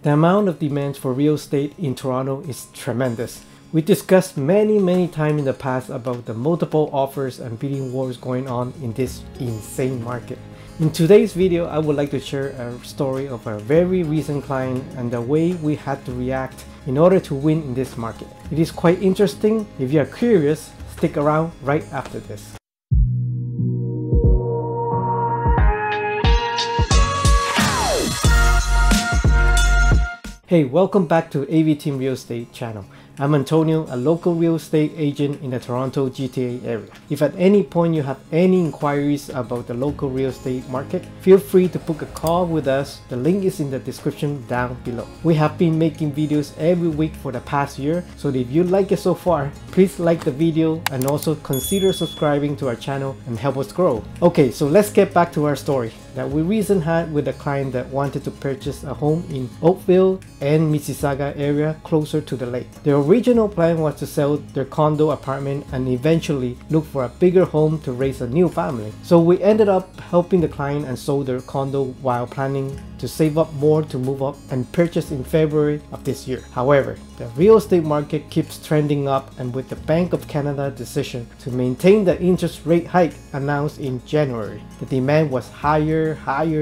The amount of demand for real estate in Toronto is tremendous. We discussed many times in the past about the multiple offers and bidding wars going on in this insane market. In today's video, I would like to share a story of a very recent client and the way we had to react in order to win in this market. It is quite interesting. If you are curious, stick around right after this. Hey, welcome back to AV Team Real Estate channel. I'm Antonio, a local real estate agent in the Toronto GTA area. If at any point you have any inquiries about the local real estate market, feel free to book a call with us. The link is in the description down below. We have been making videos every week for the past year, so if you like it so far, please like the video and also consider subscribing to our channel and help us grow. Okay, so let's get back to our story that we recently had with a client that wanted to purchase a home in Oakville and Mississauga area closer to the lake. Their original plan was to sell their condo apartment and eventually look for a bigger home to raise a new family. So we ended up helping the client and sold their condo while planning to save up more to move up and purchase in February of this year. However, the real estate market keeps trending up, and with the Bank of Canada decision to maintain the interest rate hike announced in January, the demand was higher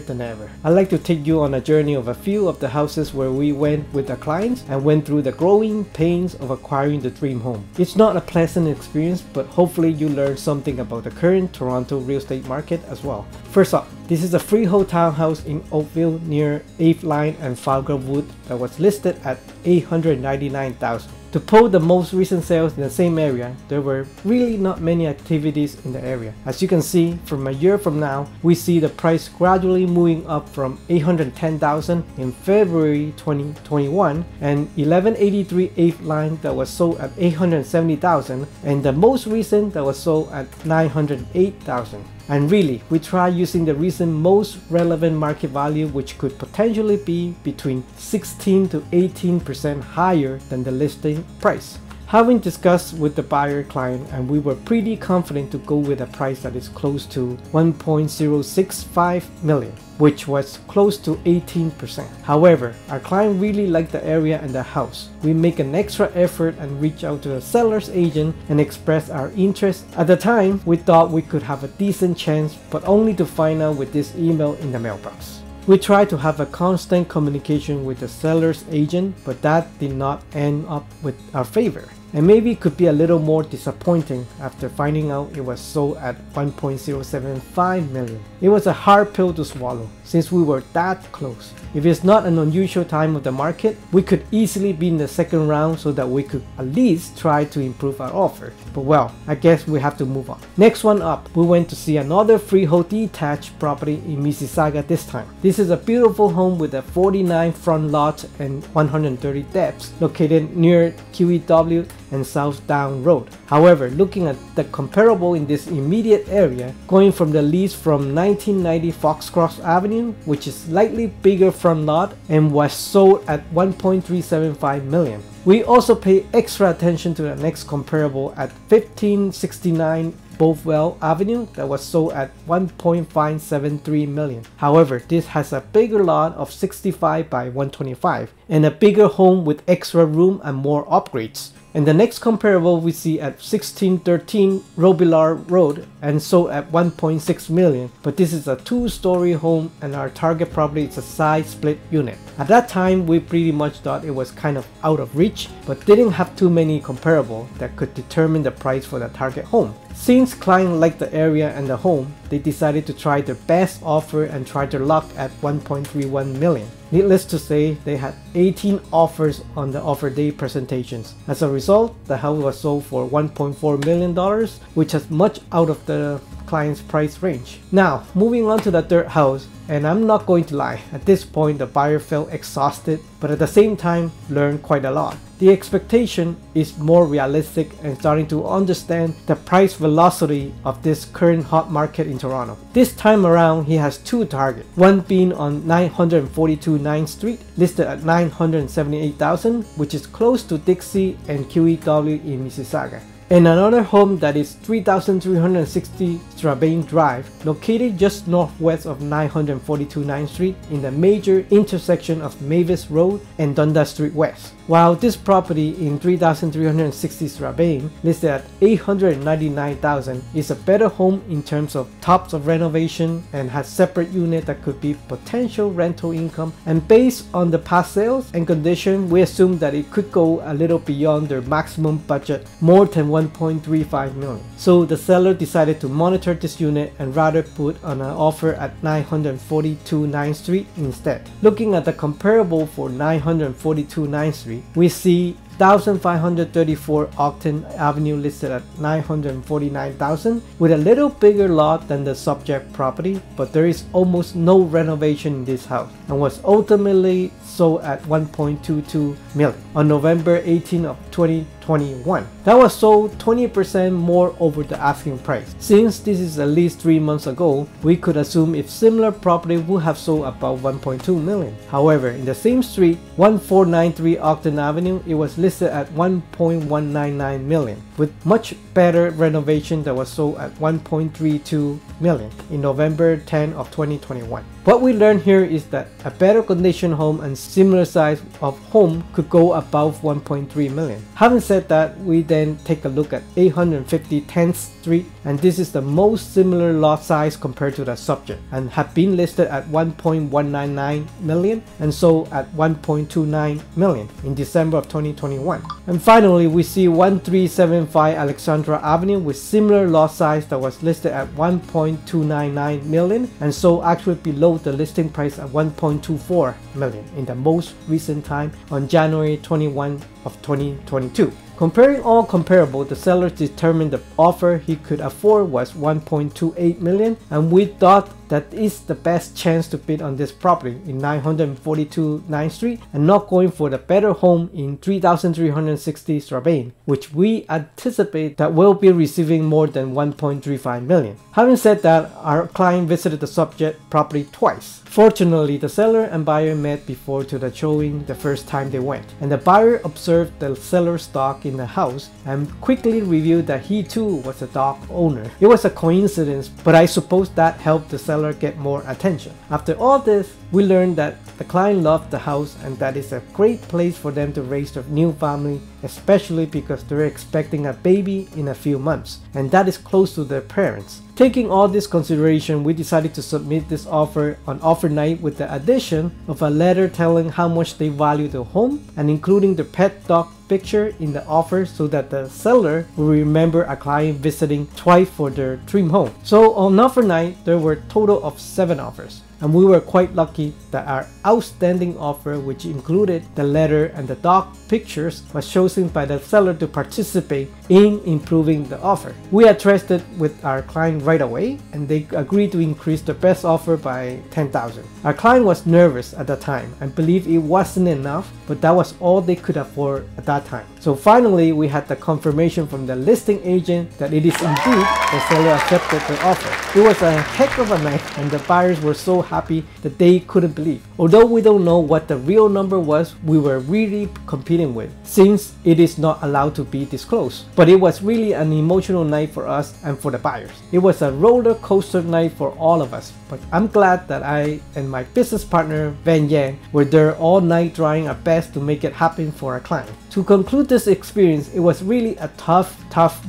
than ever. I'd like to take you on a journey of a few of the houses where we went with the clients and went through the growing pains of acquiring the dream home. It's not a pleasant experience, but hopefully you learn something about the current Toronto real estate market as well. First up, this is a freehold townhouse in Oakville near 8th Line and Falgar Wood that was listed at $899,000. To pull the most recent sales in the same area, there were really not many activities in the area. As you can see, from a year from now, we see the price gradually moving up from $810,000 in February 2021 and 1183 8th Line that was sold at $870,000 and the most recent that was sold at $908,000. And really, we try using the recent most relevant market value, which could potentially be between 16 to 18% higher than the listing price. Having discussed with the buyer client, and we were pretty confident to go with a price that is close to $1.065 million, which was close to 18%. However, our client really liked the area and the house. We make an extra effort and reach out to the seller's agent and express our interest. At the time, we thought we could have a decent chance, but only to find out with this email in the mailbox. We tried to have a constant communication with the seller's agent, but that did not end up with our favor. And maybe it could be a little more disappointing after finding out it was sold at $1.075 million. It was a hard pill to swallow since we were that close. If it's not an unusual time of the market, we could easily be in the second round so that we could at least try to improve our offer. But well, I guess we have to move on. Next one up, we went to see another freehold detached property in Mississauga this time. This is a beautiful home with a 49 front lot and 130 depths located near QEW and South Down Road. However, looking at the comparable in this immediate area, going from the lease from 1990 Foxcross Avenue, which is slightly bigger front lot and was sold at $1.375 million. We also pay extra attention to the next comparable at 1569 Bovewell Avenue that was sold at $1.573 million. However, this has a bigger lot of 65 by 125 and a bigger home with extra room and more upgrades. And the next comparable we see at 1613 Robillard Road and sold at $1.6 million, but this is a two-story home and our target property is a side split unit. At that time, we pretty much thought it was kind of out of reach, but didn't have too many comparable that could determine the price for the target home. Since client liked the area and the home, they decided to try their best offer and try their luck at $1.31 million. Needless to say, they had 18 offers on the offer day presentations. As a result, the house was sold for $1.4 million, which is much out of the client's price range. Now, moving on to the third house, and I'm not going to lie, at this point the buyer felt exhausted, but at the same time learned quite a lot. The expectation is more realistic and starting to understand the price velocity of this current hot market in Toronto. This time around, he has two targets, one being on 942 9th Street, listed at $978,000, which is close to Dixie and QEW in Mississauga. And another home that is 3360 Strabane Drive, located just northwest of 942 9th Street in the major intersection of Mavis Road and Dundas Street West. While this property in 3360 Strabane, listed at $899,000, is a better home in terms of tops of renovation and has separate unit that could be potential rental income, and based on the past sales and condition, we assume that it could go a little beyond their maximum budget, more than $1.35 million. So the seller decided to monitor this unit and rather put on an offer at 942 9th Street instead. Looking at the comparable for 942 9th Street, we see 1534 Ogden Avenue listed at $949,000 with a little bigger lot than the subject property, but there is almost no renovation in this house and was ultimately sold at $1.22 million on November 18 of 2021. That was sold 20% more over the asking price. Since this is at least 3 months ago, we could assume if similar property would have sold about $1.2 million. However, in the same street, 1493 Ogden Avenue, it was listed at $1.199 million with much better renovation that was sold at $1.32 million in November 10 of 2021. What we learned here is that a better condition home and similar size of home could go above $1.3 million. Having said that, we then take a look at 850 10th Street, and this is the most similar lot size compared to the subject and have been listed at $1.199 million and sold at $1.29 million in December of 2021. And finally, we see 1375 Alexandra Avenue with similar lot size that was listed at $1.299 million and sold actually below the listing price at $1.24 million in the most recent time on January 21 of 2022. Comparing all comparable, the seller determined the offer he could afford was $1.28 million, and we thought that is the best chance to bid on this property in 942 9th Street and not going for the better home in 3360 Strabane, which we anticipate that will be receiving more than $1.35 million. Having said that, our client visited the subject property twice. Fortunately, the seller and buyer met before to the showing the first time they went, and the buyer observed the seller's dog in the house and quickly revealed that he too was a dog owner. It was a coincidence, but I suppose that helped the seller get more attention. After all this, we learned that the client loved the house and that it's a great place for them to raise their new family, especially because they're expecting a baby in a few months, and that is close to their parents. Taking all this consideration, we decided to submit this offer on offer night with the addition of a letter telling how much they value the home and including the pet dog picture in the offer so that the seller will remember a client visiting twice for their dream home. So on offer night, there were a total of 7 offers. And we were quite lucky that our outstanding offer, which included the letter and the dog pictures, was chosen by the seller to participate in improving the offer. We addressed it with our client right away, and they agreed to increase the best offer by $10,000. Our client was nervous at the time and believed it wasn't enough, but that was all they could afford at that time. So finally, we had the confirmation from the listing agent that it is indeed the seller accepted the offer. It was a heck of a night, and the buyers were so happy that they couldn't believe. Although we don't know what the real number was we were really competing with, since it is not allowed to be disclosed. But it was really an emotional night for us and for the buyers. It was a roller coaster night for all of us, but I'm glad that I and my business partner Van Yang were there all night trying our best to make it happen for our client. To conclude this experience, it was really a tough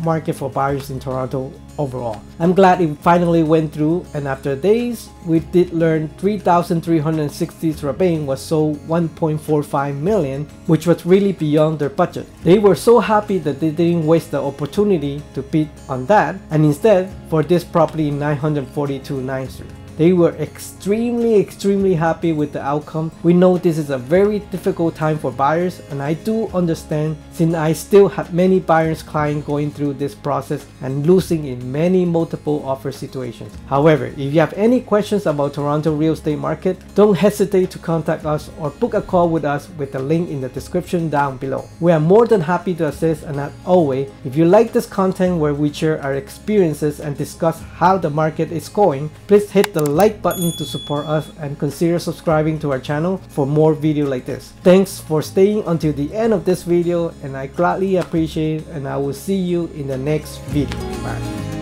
market for buyers in Toronto overall. I'm glad it finally went through, and after days, we did learn 3,360 Strabane was sold $1.45 million, which was really beyond their budget. They were so happy that they didn't waste the opportunity to bid on that, and instead for this property in 942 9th Street. They were extremely happy with the outcome. We know this is a very difficult time for buyers, and I do understand since I still have many buyers clients going through this process and losing in many multiple offer situations. However, if you have any questions about Toronto real estate market, don't hesitate to contact us or book a call with us with the link in the description down below. We are more than happy to assist, and as always, if you like this content where we share our experiences and discuss how the market is going, please hit the the like button to support us and consider subscribing to our channel for more videos like this. Thanks for staying until the end of this video, and I gladly appreciate it, and I will see you in the next video. Bye.